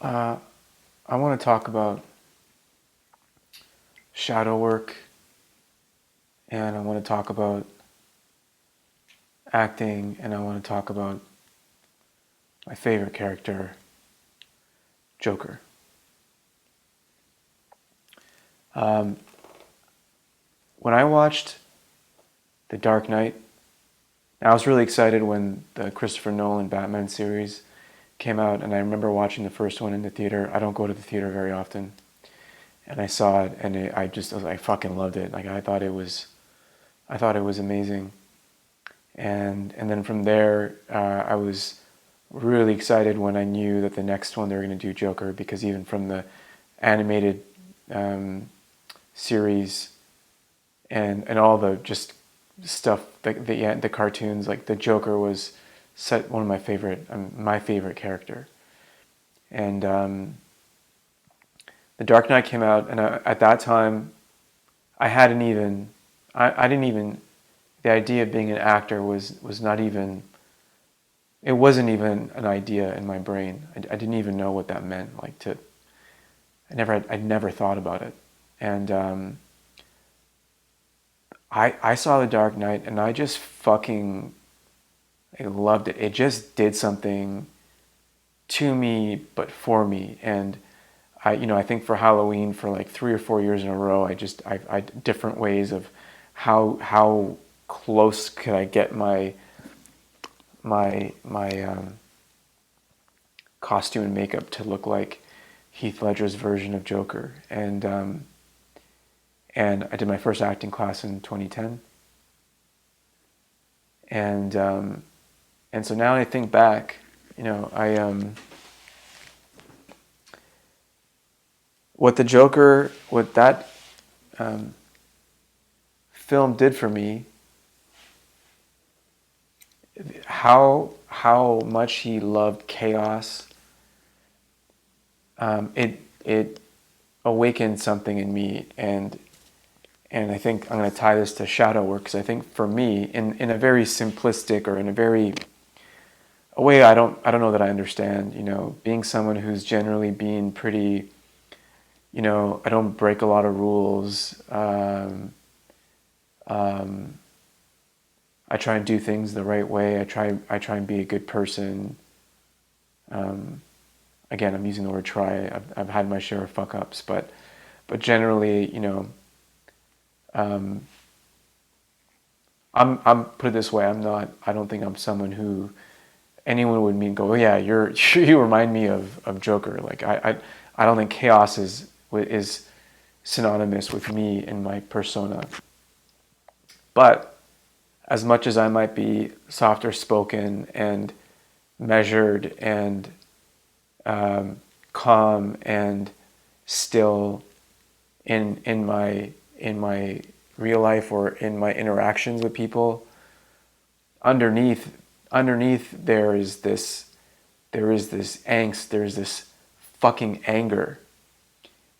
Uh, I want to talk about shadow work, and I want to talk about acting, and I want to talk about my favorite character, Joker. Um, when I watched The Dark Knight, I was really excited when the Christopher Nolan Batman series came out, and I remember watching the first one in the theater. I don't go to the theater very often, and I saw it, and I fucking loved it. Like I thought it was amazing. And then from there, I was really excited when I knew that the next one they were going to do Joker, because even from the animated series and all the just stuff, the cartoons, like the Joker was set one of my favorite character. And The Dark Knight came out, and at that time, I hadn't even, I didn't even, the idea of being an actor was not even, it wasn't even an idea in my brain. I didn't even know what that meant. I'd never thought about it. And I saw The Dark Knight, and I just fucking, I loved it. It just did something to me, but for me. And I think for Halloween, for like 3 or 4 years in a row, I different ways of how close could I get my costume and makeup to look like Heath Ledger's version of Joker. And I did my first acting class in 2010. And so now I think back, what that film did for me, how much he loved chaos. It awakened something in me, and I think I'm going to tie this to shadow work, because I think for me, in a very simplistic, or in a way I don't know that I understand, being someone who's generally been pretty, I don't break a lot of rules. I try and do things the right way. I try and be a good person. Again, I'm using the word try. I've had my share of fuck ups, but generally, I'm put it this way. I don't think I'm someone who anyone would mean go, oh yeah, you remind me of Joker. Like I don't think chaos is synonymous with me and my persona. But as much as I might be softer spoken and measured and calm and still in my real life or in my interactions with people, underneath there is this angst, there's this fucking anger.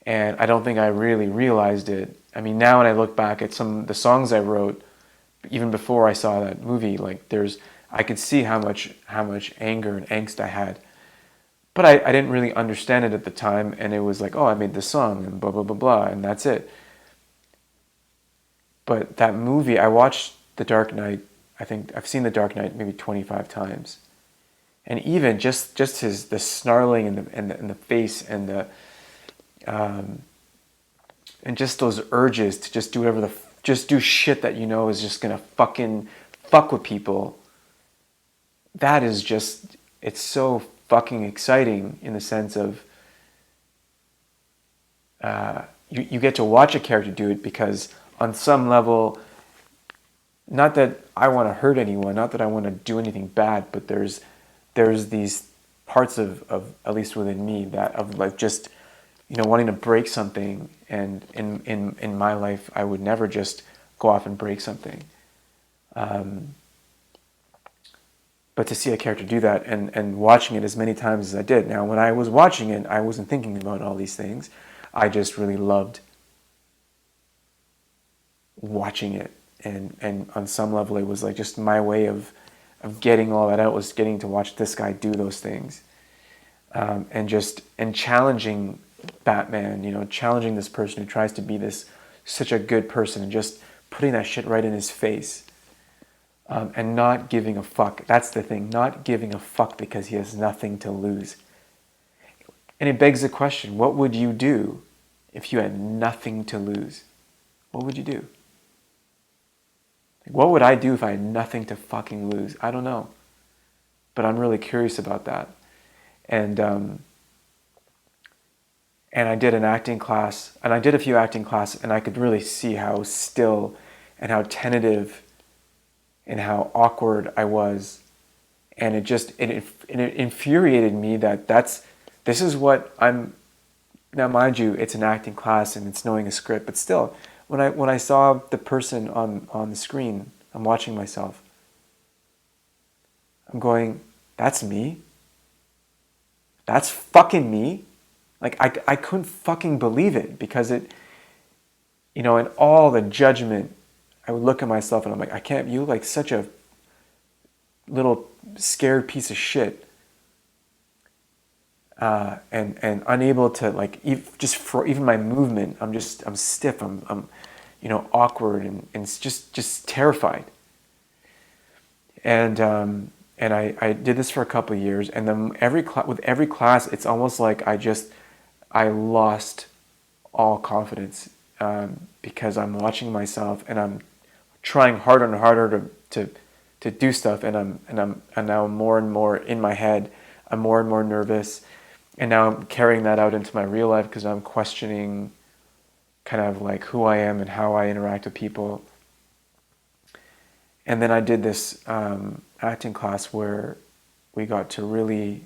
And I don't think I really realized it. I mean, now when I look back at some of the songs I wrote, even before I saw that movie, like I could see how much anger and angst I had. But I didn't really understand it at the time, and it was like, oh, I made this song, and blah, blah, blah, blah, and that's it. But that movie, I watched The Dark Knight, I think I've seen The Dark Knight maybe 25 times. And even just the snarling and the face and the and just those urges to just do just do shit that is just gonna fucking fuck with people. That is just, it's so fucking exciting in the sense of you get to watch a character do it, because on some level, not that I want to hurt anyone, not that I want to do anything bad, but there's these parts of at least within me, that of like just wanting to break something. And in my life, I would never just go off and break something. But to see a character do that, and watching it as many times as I did. Now, when I was watching it, I wasn't thinking about all these things. I just really loved watching it. And on some level, it was like just my way of getting all that out, was getting to watch this guy do those things. and challenging Batman, challenging this person who tries to be this such a good person, and just putting that shit right in his face, and not giving a fuck. That's the thing, not giving a fuck because he has nothing to lose. And it begs the question, what would you do if you had nothing to lose? What would you do? What would I do if I had nothing to fucking lose? I don't know. But I'm really curious about that. And I did an acting class, and I did a few acting classes, and I could really see how still and how tentative and how awkward I was. And it infuriated me that this is what I'm. Now, mind you, it's an acting class and it's knowing a script, but still, when I saw the person on the screen, I'm watching myself. I'm going, that's me? That's fucking me? Like, I couldn't fucking believe it, because it, in all the judgment, I would look at myself and I'm like, I can't, you like such a little scared piece of shit. And unable to, like, just for even my movement, I'm stiff, I'm awkward, and just terrified. And I did this for a couple of years, and then with every class, it's almost like I lost all confidence, because I'm watching myself and I'm trying harder and harder to do stuff, and now more and more in my head. I'm more and more nervous, and now I'm carrying that out into my real life, because I'm questioning kind of like who I am and how I interact with people. And then I did this acting class where we got to really,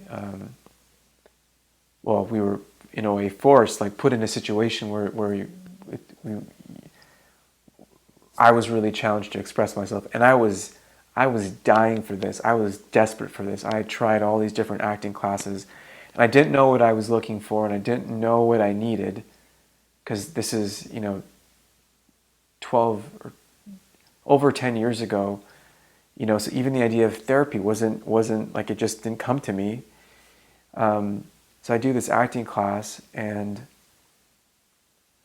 we were in a way forced, like put in a situation where I was really challenged to express myself, and I was dying for this. I was desperate for this. I had tried all these different acting classes, and I didn't know what I was looking for, and I didn't know what I needed, because this is 12 or over 10 years ago. So even the idea of therapy wasn't like, it just didn't come to me. So I do this acting class, and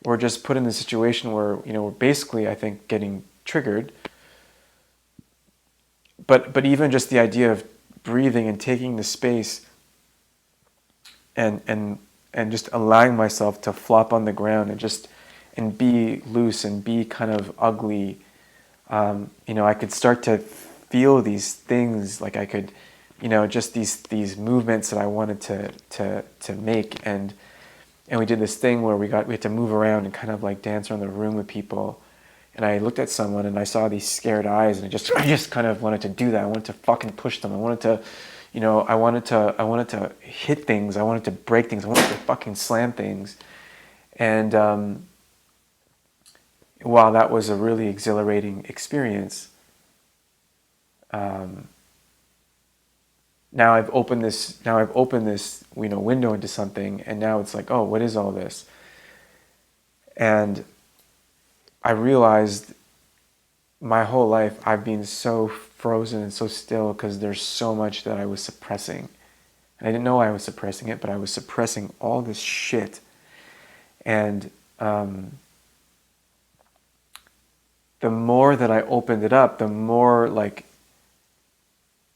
we're just put in the situation where, we're basically, I think, getting triggered. But even just the idea of breathing and taking the space and just allowing myself to flop on the ground and be loose and be kind of ugly. I could start to feel these things, like I could, just these movements that I wanted to make, and we did this thing where we had to move around and kind of like dance around the room with people, and I looked at someone and I saw these scared eyes, and I just kind of wanted to do that. I wanted to fucking push them. I wanted to, I wanted to hit things. I wanted to break things. I wanted to fucking slam things, and while that was a really exhilarating experience, now I've opened this window into something, and now it's like, oh, what is all this? And I realized my whole life I've been so frozen and so still because there's so much that I was suppressing. And I didn't know I was suppressing it, but I was suppressing all this shit. And the more that I opened it up, the more like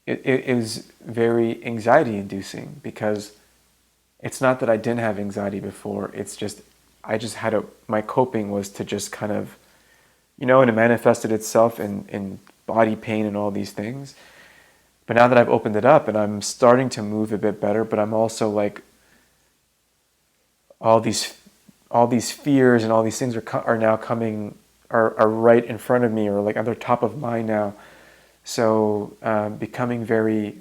it was very anxiety inducing, because it's not that I didn't have anxiety before. It's just, my coping was to just kind of, and it manifested itself in body pain and all these things. But now that I've opened it up and I'm starting to move a bit better, but I'm also like, all these fears and all these things are now coming, are right in front of me, or like they're top of mind now. So becoming very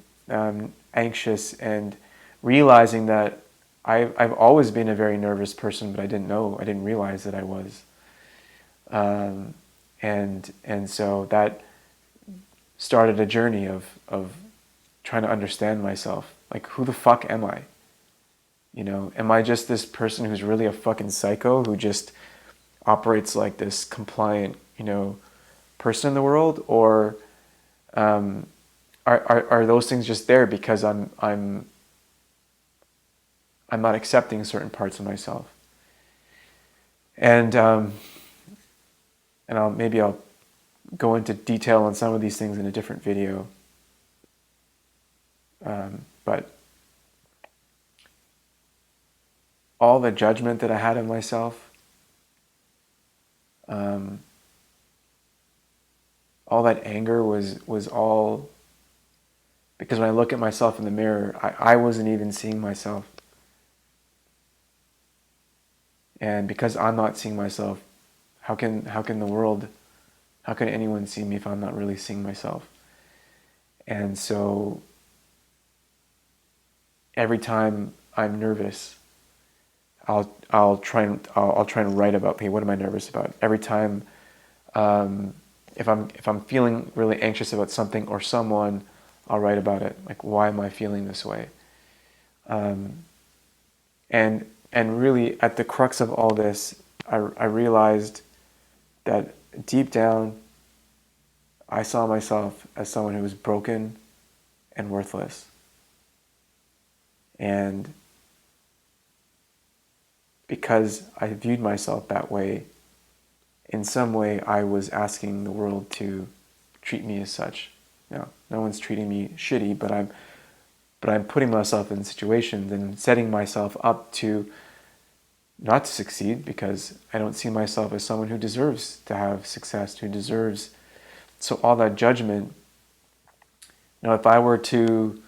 anxious, and realizing that I've always been a very nervous person, but I didn't realize that I was. And so that started a journey of trying to understand myself. Like, who the fuck am I? Am I just this person who's really a fucking psycho who just operates like this compliant, person in the world, or are those things just there because I'm I'm not accepting certain parts of myself. And maybe I'll go into detail on some of these things in a different video. But all the judgment that I had of myself, all that anger was all because when I look at myself in the mirror, I wasn't even seeing myself. And because I'm not seeing myself, how can anyone see me if I'm not really seeing myself? And so every time I'm nervous, I'll try and write about, hey, what am I nervous about? Every time, if I'm feeling really anxious about something or someone, I'll write about it. Like, why am I feeling this way? And really, at the crux of all this, I realized that deep down, I saw myself as someone who was broken and worthless. And because I viewed myself that way, in some way I was asking the world to treat me as such. Now, no one's treating me shitty, but I'm putting myself in situations and setting myself up to not to succeed, because I don't see myself as someone who deserves to have success, who deserves. So all that judgment, if I were to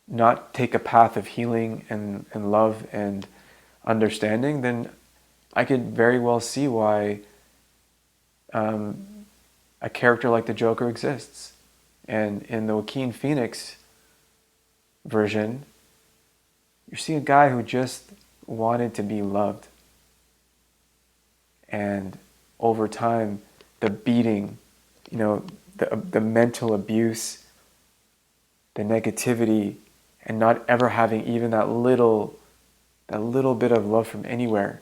not take a path of healing and love and understanding, then I could very well see why a character like the Joker exists. And in the Joaquin Phoenix version, you see a guy who just wanted to be loved. And over time, the beating, the mental abuse, the negativity, and not ever having even that little bit of love from anywhere.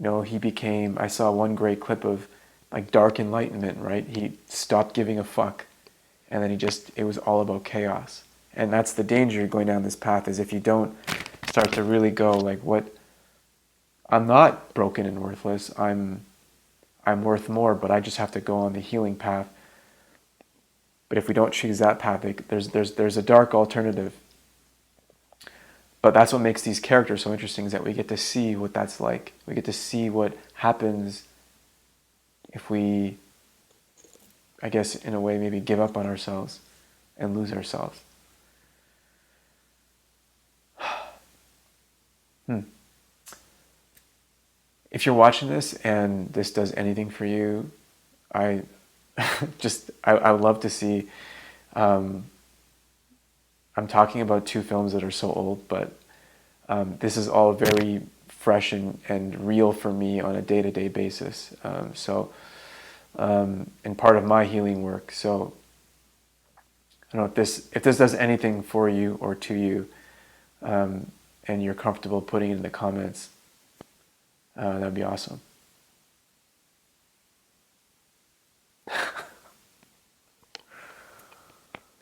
I saw one great clip of like dark enlightenment, right? He stopped giving a fuck, and then it was all about chaos. And that's the danger going down this path, is if you don't start to really go like, I'm not broken and worthless, I'm worth more, but I just have to go on the healing path. But if we don't choose that path, there's a dark alternative. But that's what makes these characters so interesting, is that we get to see what that's like. We get to see what happens if we, I guess, in a way, maybe give up on ourselves and lose ourselves. If you're watching this and this does anything for you, I would love to see. I'm talking about two films that are so old, but this is all very fresh and real for me on a day-to-day basis. And part of my healing work. So I don't know if this does anything for you or to you, and you're comfortable putting it in the comments. That'd be awesome.